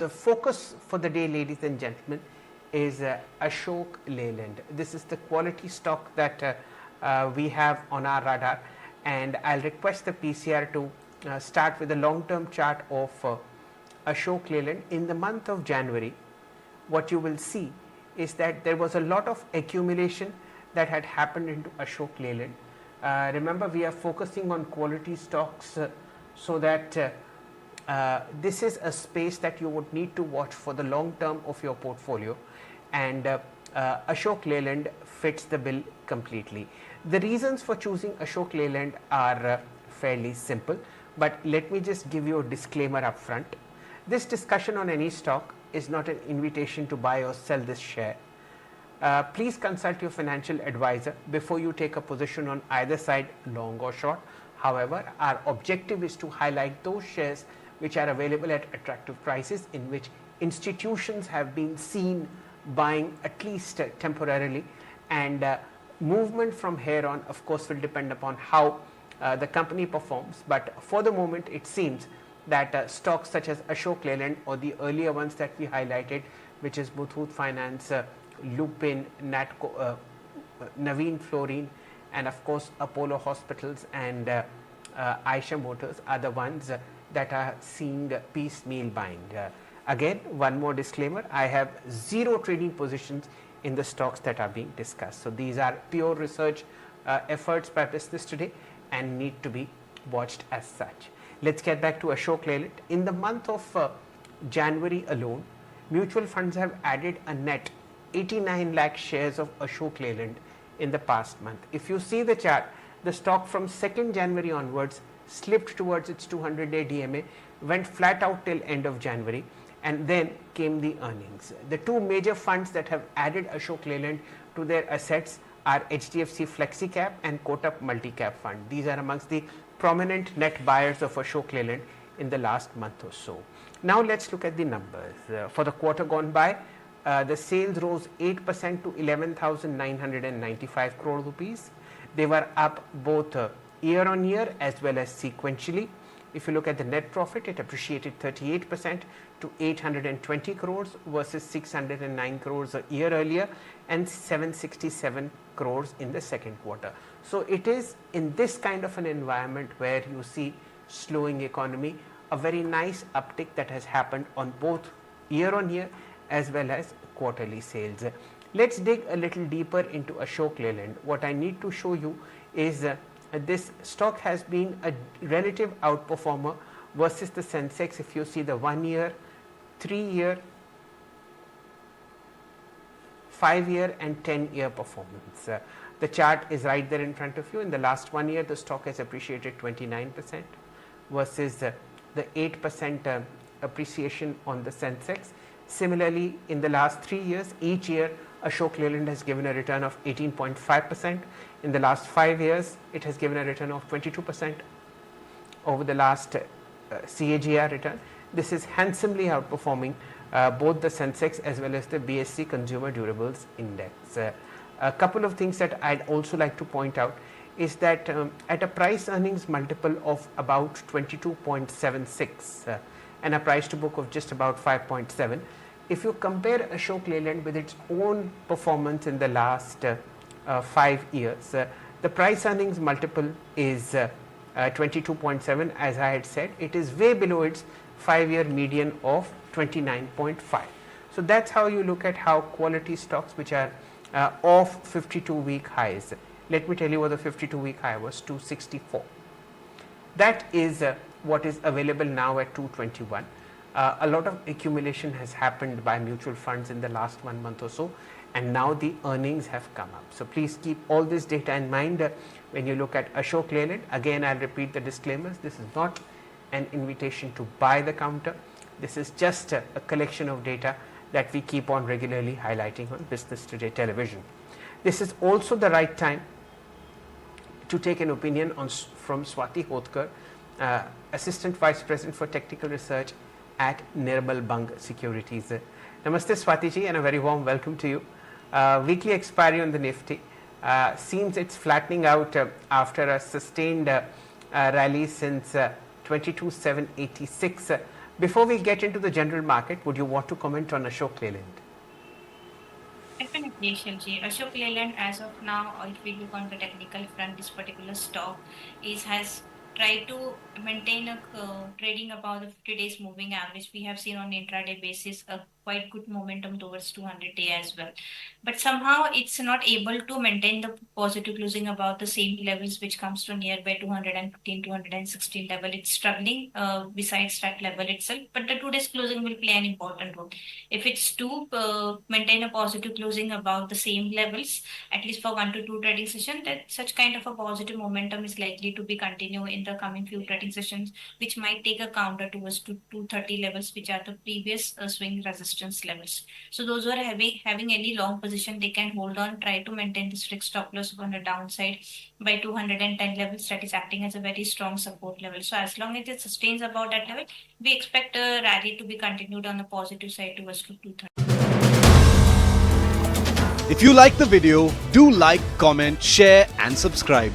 The focus for the day, ladies and gentlemen, is Ashok Leyland. This is the quality stock that we have on our radar, and I'll request the PCR to start with a long-term chart of Ashok Leyland. In the month of January, what you will see is that there was a lot of accumulation that had happened into Ashok Leyland. Remember, we are focusing on quality stocks so that this is a space that you would need to watch for the long term of your portfolio, and Ashok Leyland fits the bill completely. The reasons for choosing Ashok Leyland are fairly simple, but let me just give you a disclaimer up front. This discussion on any stock is not an invitation to buy or sell this share. Please consult your financial advisor before you take a position on either side, long or short. However, our objective is to highlight those shares which are available at attractive prices, in which institutions have been seen buying at least temporarily, and movement from here on, of course, will depend upon how the company performs. But for the moment, it seems that stocks such as Ashok Leyland, or the earlier ones that we highlighted, which is Muthoot Finance, Lupin, Natco, Naveen Fluorine, and of course Apollo Hospitals and Aisha Motors, are the ones that are seeing piecemeal buying. Again, one more disclaimer: I have zero trading positions in the stocks that are being discussed. So these are pure research efforts by Business Today and need to be watched as such. Let's get back to Ashok Leyland. In the month of January alone, mutual funds have added a net 89 lakh shares of Ashok Leyland in the past month. If you see the chart, the stock from 2nd January onwards slipped towards its 200-day DMA, went flat out till end of January, and then came the earnings. The two major funds that have added Ashok Leyland to their assets are HDFC Flexi Cap and Kotak Multicap Fund. These are amongst the prominent net buyers of Ashok Leyland in the last month or so. Now let's look at the numbers. For the quarter gone by, the sales rose 8% to 11,995 crore rupees. They were up both year on year as well as sequentially. If you look at the net profit, it appreciated 38% to 820 crores versus 609 crores a year earlier and 767 crores in the second quarter. So it is in this kind of an environment where you see slowing economy, a very nice uptick that has happened on both year on year as well as quarterly sales. Let's dig a little deeper into Ashok Leyland. What I need to show you is this stock has been a relative outperformer versus the Sensex. If you see the 1 year, 3 year, 5 year and 10 year performance. The chart is right there in front of you. In the last 1 year, the stock has appreciated 29% versus the 8% appreciation on the Sensex. Similarly, in the last 3 years, each year Ashok Leyland has given a return of 18.5%. In the last 5 years, it has given a return of 22% over the last CAGR return. This is handsomely outperforming both the Sensex as well as the BSE Consumer Durables Index. A couple of things that I'd also like to point out is that at a price earnings multiple of about 22.76 and a price to book of just about 5.7, if you compare Ashok Leyland with its own performance in the last 5 years, the price earnings multiple is 22.7. As I had said, it is way below its 5-year median of 29.5. So that's how you look at how quality stocks which are off 52-week highs. Let me tell you what the 52-week high was: 264. That is what is available now at 221. A lot of accumulation has happened by mutual funds in the last 1 month or so, and now the earnings have come up. So please keep all this data in mind when you look at Ashok Leyland. Again, I'll repeat the disclaimers. This is not an invitation to buy the counter. This is just a collection of data that we keep on regularly highlighting on Business Today television. This is also the right time to take an opinion from Swati Hotkar, Assistant Vice President for Technical Research at Nirmal Bang Securities. Namaste Swati ji, and a very warm welcome to you. Weekly expiry on the Nifty seems it's flattening out after a sustained rally since 22,786, Before we get into the general market, would you want to comment on Ashok Leyland? Definitely, Shilji. Ashok Leyland, as of now, or if we look on the technical front, this particular stock has tried to maintain a trading above the 50 days moving average. We have seen on intraday basis a quite good momentum towards 200-day as well. But somehow it's not able to maintain the positive closing above the same levels, which comes to nearby 215, 216 level. It's struggling besides that level itself. But the 2 days closing will play an important role. If it's to maintain a positive closing above the same levels, at least for 1 to 2 trading session, that such kind of a positive momentum is likely to be continue in the coming few trading sessions, which might take a counter towards to 230 levels, which are the previous swing resistance levels. So those who are having any long position, they can hold on, try to maintain the strict stop loss on the downside by 210 levels. That is acting as a very strong support level. So as long as it sustains about that level, we expect a rally to be continued on the positive side towards 230. If you like the video, do like, comment, share and subscribe.